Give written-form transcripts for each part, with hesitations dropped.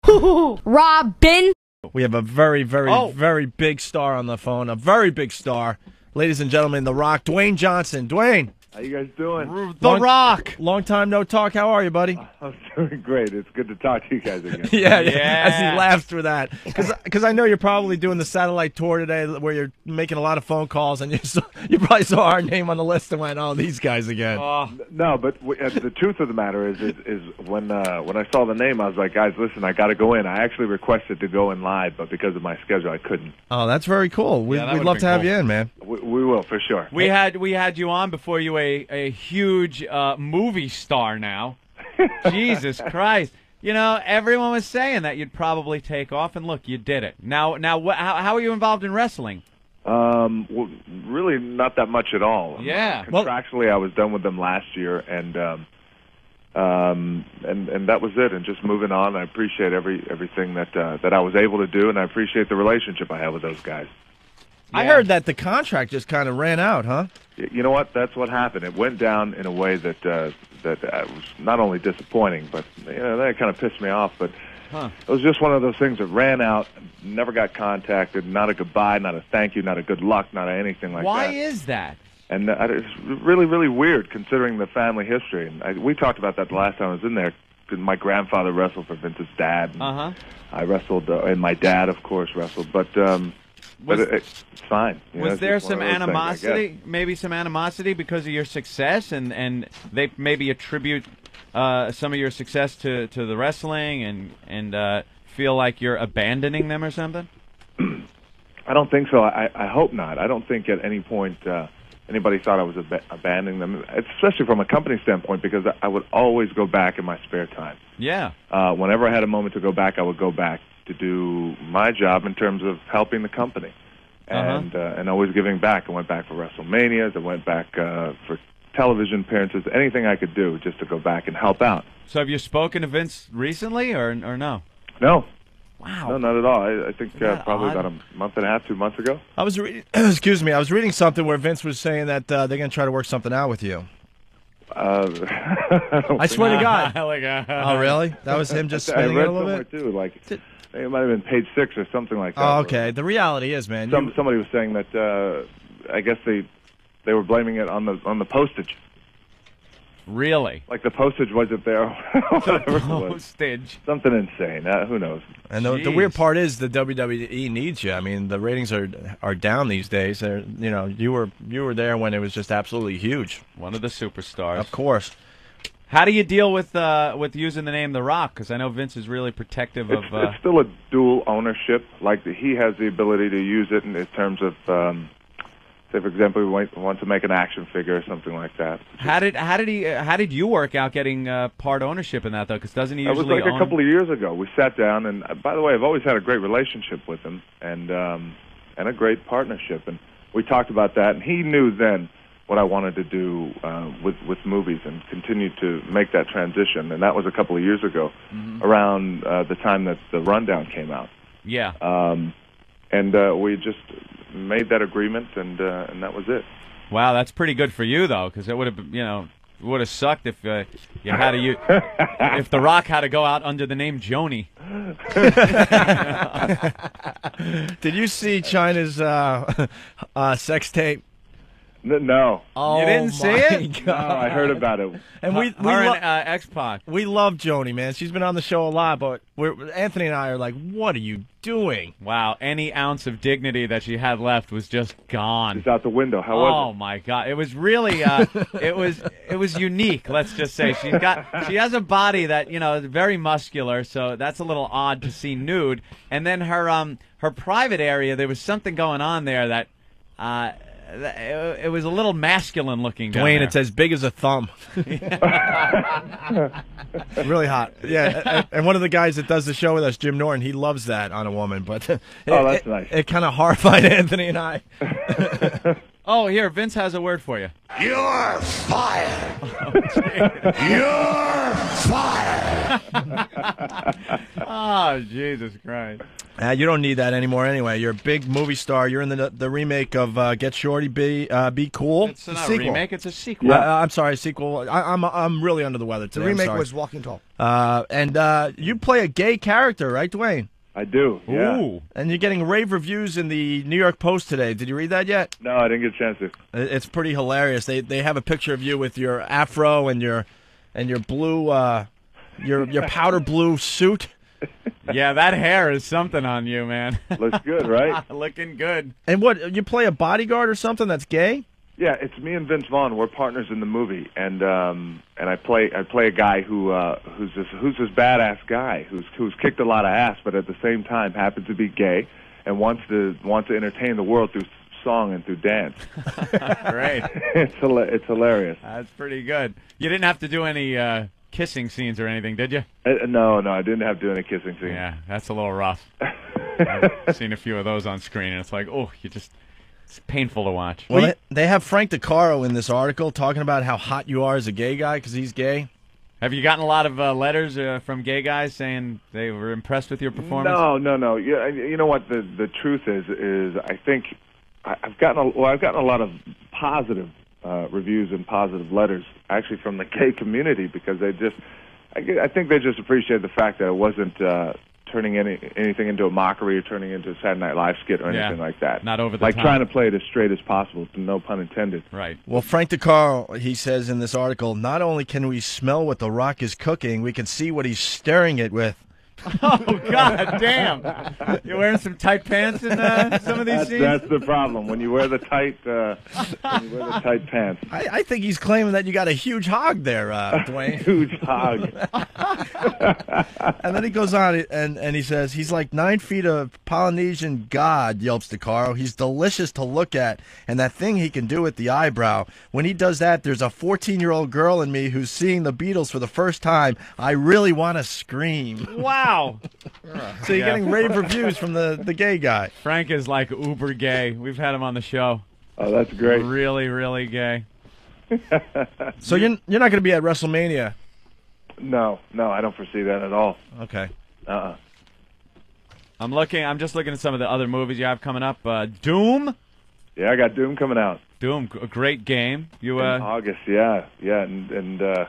HooHooHooRobin. We have a very, very big star on the phone. A very big star. Ladies and gentlemen, The Rock, Dwayne Johnson. Dwayne. How you guys doing? The Rock. Long time no talk. How are you, buddy? I'm doing great. It's good to talk to you guys again. yeah. As he laughs through that. Because I know you're probably doing the satellite tour today where you're making a lot of phone calls, and you probably saw our name on the list and went, oh, these guys again. No, but the truth of the matter is when I saw the name, I was like, guys, listen, I got to go in. I actually requested to go in live, but because of my schedule, I couldn't. Oh, that's very cool. We'd love to have you in, man. We will, for sure. We had you on before you were a huge movie star now. Jesus Christ. You know, everyone was saying that you'd probably take off, and look, you did it. Now, how are you involved in wrestling? Well, really not that much at all. Yeah. Contractually, I was done with them last year, and that was it. And just moving on, I appreciate everything that I was able to do, and I appreciate the relationship I have with those guys. Yeah. I heard that the contract just kind of ran out, huh? You know what? That's what happened. It went down in a way that was not only disappointing, but that kind of pissed me off. But it was just one of those things that ran out, never got contacted, not a goodbye, not a thank you, not a good luck, not anything like that. Why is that? And it's really, really weird considering the family history. And we talked about that the last time I was in there. My grandfather wrestled for Vince's dad. And I wrestled, and my dad, of course, wrestled. But it's fine. Was there some animosity, maybe some animosity because of your success, and they maybe attribute some of your success to the wrestling and feel like you're abandoning them or something? I don't think so. I hope not. I don't think at any point anybody thought I was abandoning them, especially from a company standpoint, because I would always go back in my spare time. Yeah. Whenever I had a moment to go back, I would go back to do my job in terms of helping the company, and always giving back. I went back for WrestleManias. I went back for television appearances. Anything I could do just to go back and help out. So have you spoken to Vince recently, or no? No. Wow. No, not at all. I think probably about a month and a half, 2 months ago. I was reading. Excuse me. I was reading something where Vince was saying that they're going to try to work something out with you. I swear to God. Oh, really? That was him just spinning it a little bit? Too, like, it might have been page 6 or something like that. Oh, okay. The reality is, man. Somebody was saying that I guess they were blaming it on the postage. Really? Like the postage wasn't there. The postage. Something insane. Who knows? And the weird part is the WWE needs you. I mean, the ratings are down these days. You were there when it was just absolutely huge. One of the superstars. Of course. How do you deal with using the name The Rock? Because I know Vince is really protective of... It's still a dual ownership. Like he has the ability to use it in terms of... say, for example, we want to make an action figure or something like that. How did you work out getting part ownership in that, though? Because doesn't he usually It was like a couple of years ago. We sat down, and by the way, I've always had a great relationship with him and a great partnership. And we talked about that, and he knew then what I wanted to do with movies and continue to make that transition. And that was a couple of years ago, around the time that The Rundown came out. Yeah. And we just made that agreement, and that was it. Wow, that's pretty good for you, though, because it would have sucked if you had if The Rock had to go out under the name Joni. Did you see Chyna's sex tape? No. Oh, you didn't see it? God. No, I heard about it. And we X-Pac. We love Joni, man. She's been on the show a lot, but Anthony and I are like, what are you doing? Wow, any ounce of dignity that she had left was just gone. It's out the window. How was it? Oh my God, it was really it was unique. Let's just say she has a body that is very muscular, so that's a little odd to see nude. And then her private area, there was something going on there that. It was a little masculine looking. Dwayne, it's as big as a thumb. Really hot. Yeah, and one of the guys that does the show with us, Jim Norton, he loves that on a woman. But that's nice. It kind of horrified Anthony and I. Oh, here, Vince has a word for you. You're fired. You're fired. Oh, Jesus Christ. You don't need that anymore anyway. You're a big movie star. You're in the remake of Get Shorty, Be Cool. It's not a remake. It's a sequel. I'm sorry, sequel. I'm really under the weather today. The remake was Walking Tall. And you play a gay character, right, Dwayne? I do. Yeah. Ooh. And you're getting rave reviews in the New York Post today. Did you read that yet? No, I didn't get a chance to. It's pretty hilarious. They have a picture of you with your afro and your blue your powder blue suit. Yeah, that hair is something on you, man. Looks good, right? Looking good. And what, you play a bodyguard or something that's gay? Yeah, it's me and Vince Vaughn. We're partners in the movie, and I play a guy who's this badass guy who's kicked a lot of ass, but at the same time happens to be gay and wants to entertain the world through song and through dance. Great. It's hilarious. That's pretty good. You didn't have to do any kissing scenes or anything, did you? No, I didn't have to do any kissing scenes. Yeah, that's a little rough. I've seen a few of those on screen, and it's like, oh, it's painful to watch. Well, they have Frank DeCaro in this article talking about how hot you are as a gay guy because he's gay. Have you gotten a lot of letters from gay guys saying they were impressed with your performance? No. Yeah, you know what the truth is I think I've gotten a lot of positive reviews and positive letters actually from the gay community because I think they just appreciate the fact that it wasn't turning anything into a mockery or turning into a Saturday Night Live skit or anything like that. Not over the like top. trying to play it as straight as possible, no pun intended. Right. Well, Frank DeCaro, he says in this article, not only can we smell what The Rock is cooking, we can see what he's stirring it with. Oh, God damn. You're wearing some tight pants in some of these scenes? That's the problem. When you wear the tight pants. I think he's claiming that you got a huge hog there, Dwayne. Huge hog. And then he goes on and he says, he's like 9 feet of Polynesian god, yelps DeCaro. He's delicious to look at. And that thing he can do with the eyebrow. When he does that, there's a 14-year-old girl in me who's seeing the Beatles for the first time. I really want to scream. Wow. So you're getting rave reviews from the gay guy. Frank is like uber gay. We've had him on the show. Oh, that's great. Really, really gay. So you're not going to be at WrestleMania? No, I don't foresee that at all. Okay. I'm just looking at some of the other movies you have coming up. Doom? Yeah, I got Doom coming out. Doom, a great game. You in August, yeah, and it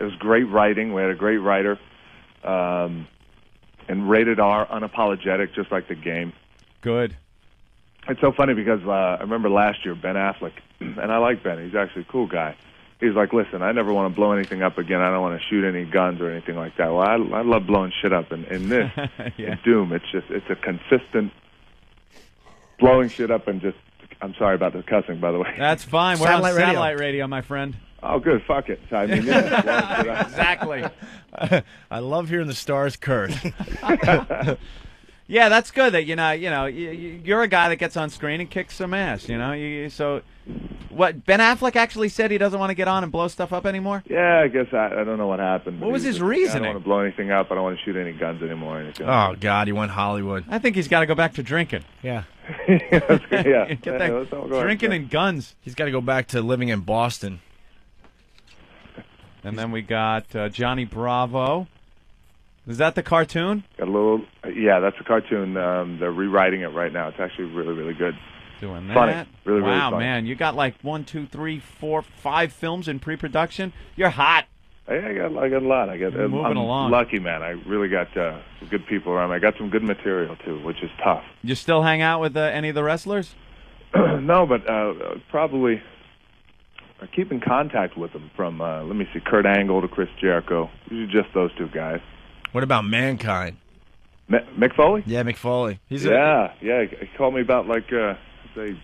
was great writing. We had a great writer. And rated R, unapologetic, just like the game. Good. It's so funny because I remember last year, Ben Affleck, and I like Ben, he's actually a cool guy. He's like, listen, I never want to blow anything up again. I don't want to shoot any guns or anything like that. Well, I love blowing shit up. And in this, in Doom, it's a consistent blowing shit up and just, I'm sorry about the cussing, by the way. That's fine. We're on satellite radio, my friend. Oh, good. Fuck it. I mean, yeah. Exactly. I love hearing the stars curse. Yeah, that's good. That you're a guy that gets on screen and kicks some ass. So what? Ben Affleck actually said he doesn't want to get on and blow stuff up anymore. Yeah, I guess I don't know what happened. What was his I reasoning? don't want to blow anything up. I don't want to shoot any guns anymore or anything. Oh God, he went Hollywood. I think he's got to go back to drinking. Yeah. That's good. Yeah. Get that drinking and guns. He's got to go back to living in Boston. And then we got Johnny Bravo. Is that the cartoon? Got a little, yeah, that's a cartoon. They're rewriting it right now. It's actually really, really good. Doing that. Funny. Really, wow, really funny. Man, you got like 1, 2, 3, 4, 5 films in pre-production. You're hot. I got a lot. I'm along. Lucky, man. I really got some good people around me. I got some good material too, which is tough. You still hang out with any of the wrestlers? No, but probably. I keep in contact with them from, let me see, Kurt Angle to Chris Jericho. Usually just those two guys. What about Mankind? Mick Foley? Yeah, Mick Foley. He called me about, say,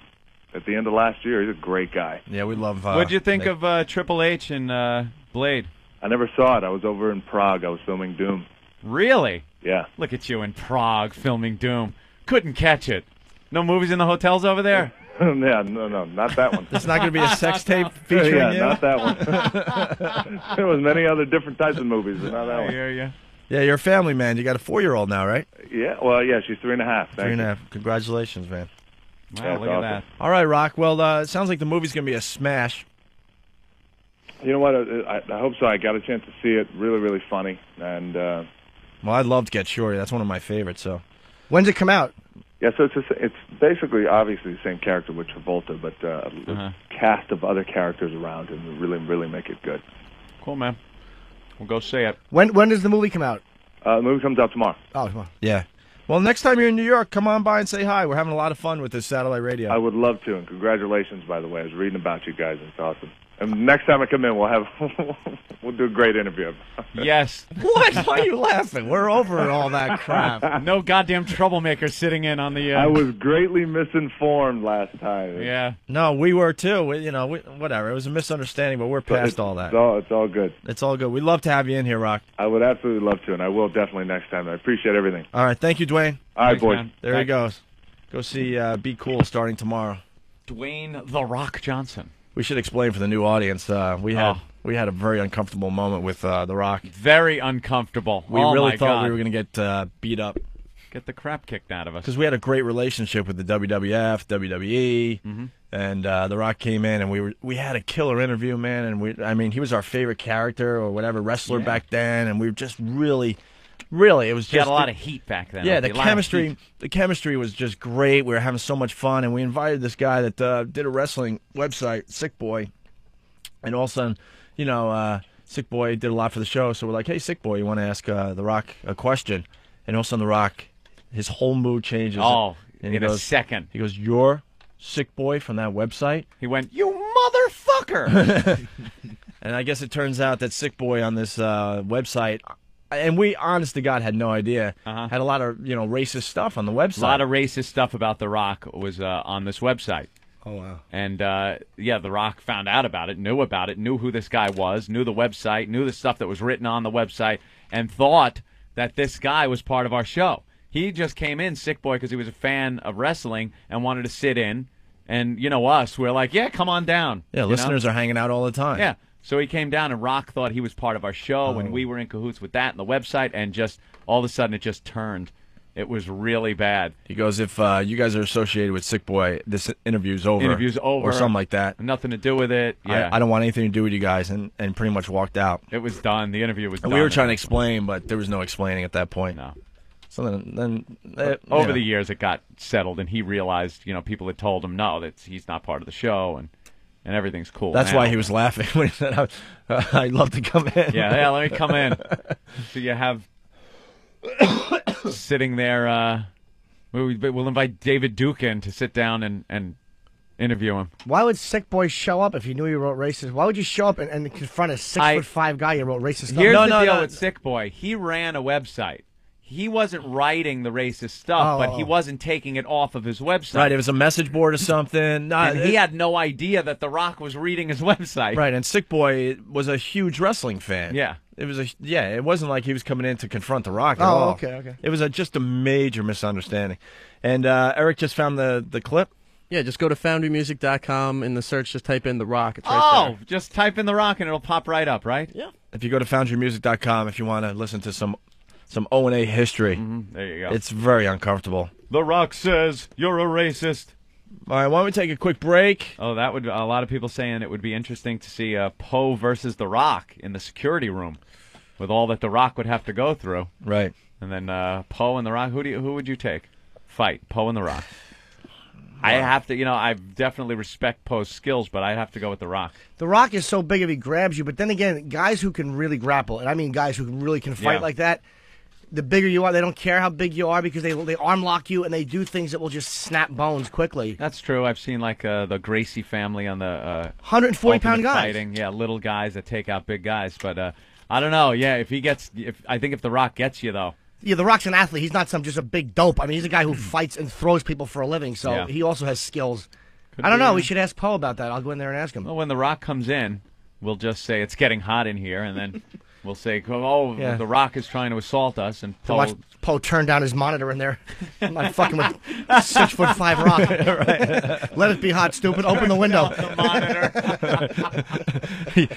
at the end of last year. He's a great guy. Yeah, we love What'd you think of Triple H and Blade? I never saw it. I was over in Prague. I was filming Doom. Really? Yeah. Look at you in Prague filming Doom. Couldn't catch it. No movies in the hotels over there? Yeah, no, not that one. It's not going to be a sex tape featuring you? Not that one. There was many other different types of movies, but not that one. I hear you. Yeah, you're a family man. You got a 4-year-old now, right? Yeah, well, yeah, she's 3.5. 3.5. Congratulations, man. Wow, look at that. All right, Rock. Well, it sounds like the movie's going to be a smash. You know what? I hope so. I got a chance to see it. Really, really funny. And well, I'd love to Get Shorty. That's one of my favorites. So When's it come out? Yeah, so it's basically obviously the same character with Travolta, but a cast of other characters around him to really make it good. Cool, man. We'll go see it. When does the movie come out? The movie comes out tomorrow. Oh, tomorrow. Yeah. Well, next time you're in New York, come on by and say hi. We're having a lot of fun with this satellite radio. I would love to, and congratulations, by the way. I was reading about you guys. It's awesome. And next time I come in, we'll do a great interview. Yes. What? Why are you laughing? We're over all that crap. No goddamn troublemaker sitting in on the... I was greatly misinformed last time. Yeah. No, we were too. Whatever. It was a misunderstanding, but we're past all that. It's all good. It's all good. We'd love to have you in here, Rock. I would absolutely love to, and I will definitely next time. I appreciate everything. All right. Thank you, Dwayne. All right, Thanks, boys. man. There he goes. Go see Be Cool starting tomorrow. Dwayne The Rock Johnson. We should explain for the new audience. We had a very uncomfortable moment with The Rock. Very uncomfortable. We really thought we were going to get beat up. Get the crap kicked out of us. Because we had a great relationship with the WWF, WWE, and The Rock came in, and we had a killer interview, man. And he was our favorite character or whatever wrestler back then, and we were just really, it was just He had a lot of heat back then. Yeah, the chemistry was just great. We were having so much fun, and we invited this guy that did a wrestling website, Sick Boy, and all of a sudden, Sick Boy did a lot for the show. So we're like, hey, Sick Boy, you want to ask The Rock a question? And all of a sudden, The Rock, his whole mood changes. Oh, and in a second. He goes, "You're Sick Boy from that website?" He went, "You motherfucker!" And I guess it turns out that Sick Boy on this website. And we, honest to God, had no idea. Had a lot of, racist stuff on the website. A lot of racist stuff about The Rock was on this website. Oh, wow. And, The Rock found out about it, knew who this guy was, knew the website, knew the stuff that was written on the website, and thought that this guy was part of our show. He just came in, Sick Boy, because he was a fan of wrestling and wanted to sit in. And, us, we're like, yeah, come on down. Yeah, listeners are hanging out all the time. Yeah. So he came down, and Rock thought he was part of our show, and we were in cahoots with that and the website, and just all of a sudden it just turned. It was really bad. He goes, if you guys are associated with Sick Boy, this interview's over. Interview's over. Or something like that. Nothing to do with it. Yeah. I don't want anything to do with you guys, and pretty much walked out. It was done. The interview was done. We were trying to explain, but there was no explaining at that point. No. So then over the years, it got settled, and he realized, people had told him, no, that he's not part of the show, and everything's cool. That's now. why he was laughing when he said, I'd love to come in. Yeah, let me come in. So you have sitting there, we'll invite David Duke in to sit down and interview him. Why would Sick Boy show up if you knew you wrote racist? Why would you show up and confront a 6'5" guy you wrote racist stuff? Here's the deal with Sick Boy. He ran a website. He wasn't writing the racist stuff, but he wasn't taking it off of his website. Right, it was a message board or something. And he had no idea that The Rock was reading his website. Right, and Sick Boy was a huge wrestling fan. Yeah. It wasn't like he was coming in to confront The Rock at all. Okay. It was just a major misunderstanding. And Eric just found the clip. Yeah, just go to foundrymusic.com. In the search, just type in The Rock. It's right there. Just type in The Rock and it'll pop right up, right? Yeah. If you go to foundrymusic.com, if you want to listen to some O&A history. There you go. It's very uncomfortable. The Rock says you're a racist. All right, why don't we take a quick break? Oh, that would a lot of people saying it would be interesting to see Poe versus The Rock in the security room, with all that The Rock would have to go through. Right. And then Poe and The Rock. Who would you take? Fight Poe and The Rock. I have to, I definitely respect Poe's skills, but I'd have to go with The Rock. The Rock is so big if he grabs you, but then again, guys who can really grapple, and I mean guys who really can fight like that. The bigger you are, they don't care how big you are because they arm lock you and they do things that will just snap bones quickly. That's true. I've seen like the Gracie family on the 140-pound guys fighting. Yeah, little guys that take out big guys. But I don't know. Yeah, I think if The Rock gets you though. Yeah, The Rock's an athlete. He's not just a big dope. I mean, he's a guy who fights and throws people for a living. So he also has skills. I don't know. We should ask Poe about that. I'll go in there and ask him. Well, when The Rock comes in, we'll just say it's getting hot in here, and then. We'll say, The Rock is trying to assault us, and Poe turn down his monitor in there. I'm not fucking with 6'5" Rock. Right. Let it be hot, stupid. Open the window. The monitor.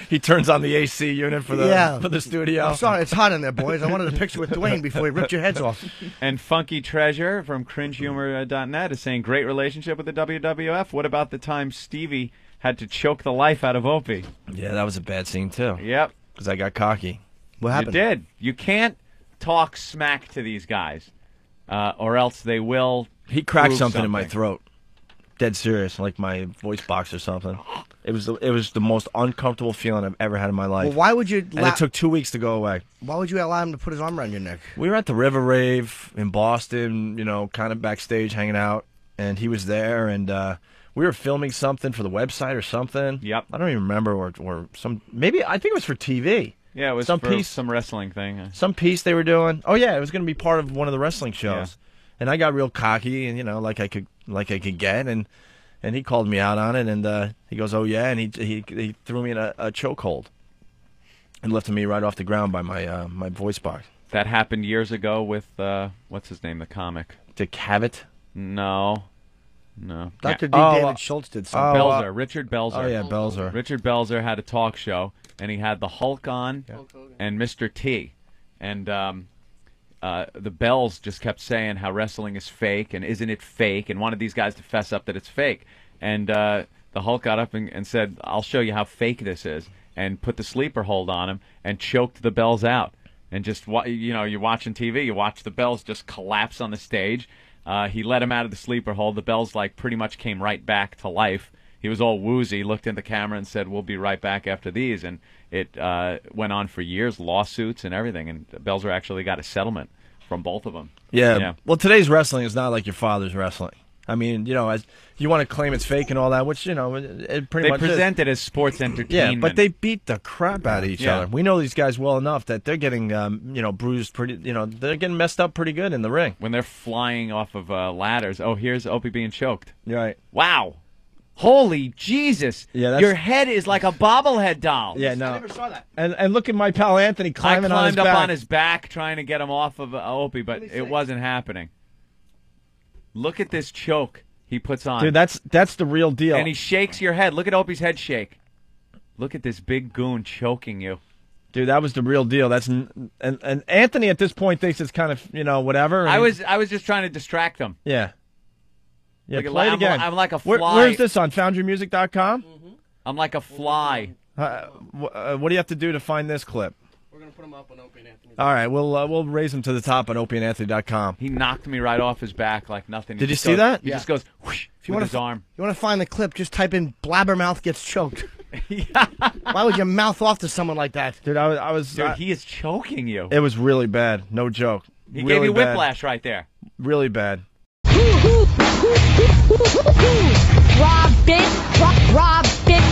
he turns on the AC unit for the studio. I'm sorry, it's hot in there, boys. I wanted a picture with Dwayne before he ripped your heads off. And Funky Treasure from CringeHumor.net is saying, great relationship with the WWF. What about the time Stevie had to choke the life out of Opie? Yeah, that was a bad scene, too. Yep. Because I got cocky. What happened? You did. You can't talk smack to these guys. or else they will. He cracked prove something in my throat. Dead serious, like my voice box or something. It was the most uncomfortable feeling I've ever had in my life. Well, why would you? And it took 2 weeks to go away. Why would you allow him to put his arm around your neck? We were at the River Rave in Boston, kind of backstage hanging out, and he was there, and we were filming something for the website or something. Yep. I don't even remember, or maybe I think it was for TV. Yeah, it was some wrestling thing. Some piece they were doing. Oh yeah, it was going to be part of one of the wrestling shows. Yeah. And I got real cocky, and like I could get, and he called me out on it, and he goes, "Oh yeah," and he threw me in a chokehold, and lifted me right off the ground by my voice box. That happened years ago with what's his name, the comic? Dick Cavett? No. Dr. D. David Schultz did something. Belzer, Richard Belzer. Oh yeah, Belzer. Richard Belzer had a talk show, and he had the Hulk on and Mr. T, and the Bells just kept saying how wrestling is fake and isn't it fake, and wanted these guys to fess up that it's fake. And the Hulk got up and said, "I'll show you how fake this is," and put the sleeper hold on him and choked the Bells out. And just you're watching TV, you watch the Bells just collapse on the stage. He let him out of the sleeper hold. The Bells pretty much came right back to life. He was all woozy, looked in the camera and said, "We'll be right back after these." And it went on for years, lawsuits and everything. And Belzer actually got a settlement from both of them. Yeah. Well, today's wrestling is not like your father's wrestling. I mean, as you want to claim it's fake and all that, which it pretty much they present it as sports entertainment. Yeah, but they beat the crap out of each other. We know these guys well enough that they're getting bruised pretty. They're getting messed up pretty good in the ring when they're flying off of ladders. Oh, here's Opie being choked. Right. Wow. Holy Jesus! Yeah, your head is like a bobblehead doll. Yeah, no. I never saw that. And look at my pal Anthony climbing on his back. I climbed up on his back trying to get him off of Opie, but it wasn't happening. Look at this choke he puts on. Dude, that's the real deal. And he shakes your head. Look at Opie's head shake. Look at this big goon choking you. Dude, that was the real deal. And Anthony at this point thinks it's kind of whatever. I was just trying to distract him. Yeah. Yeah, like play it again. I'm like a fly. Where's this on? FoundryMusic.com? Mm-hmm. I'm like a fly. What do you have to do to find this clip? We're going to put him up on Opie and Anthony. All right, we'll raise him to the top on OpieandAnthony.com. He knocked me right off his back like nothing. Did you see that? He just goes whoosh with his arm. You want to find the clip, just type in Blabbermouth gets choked. Why would you mouth off to someone like that? Dude, I was... Dude, he is choking you. It was really bad. No joke. He gave you whiplash right there. Really bad. Robin, Robin,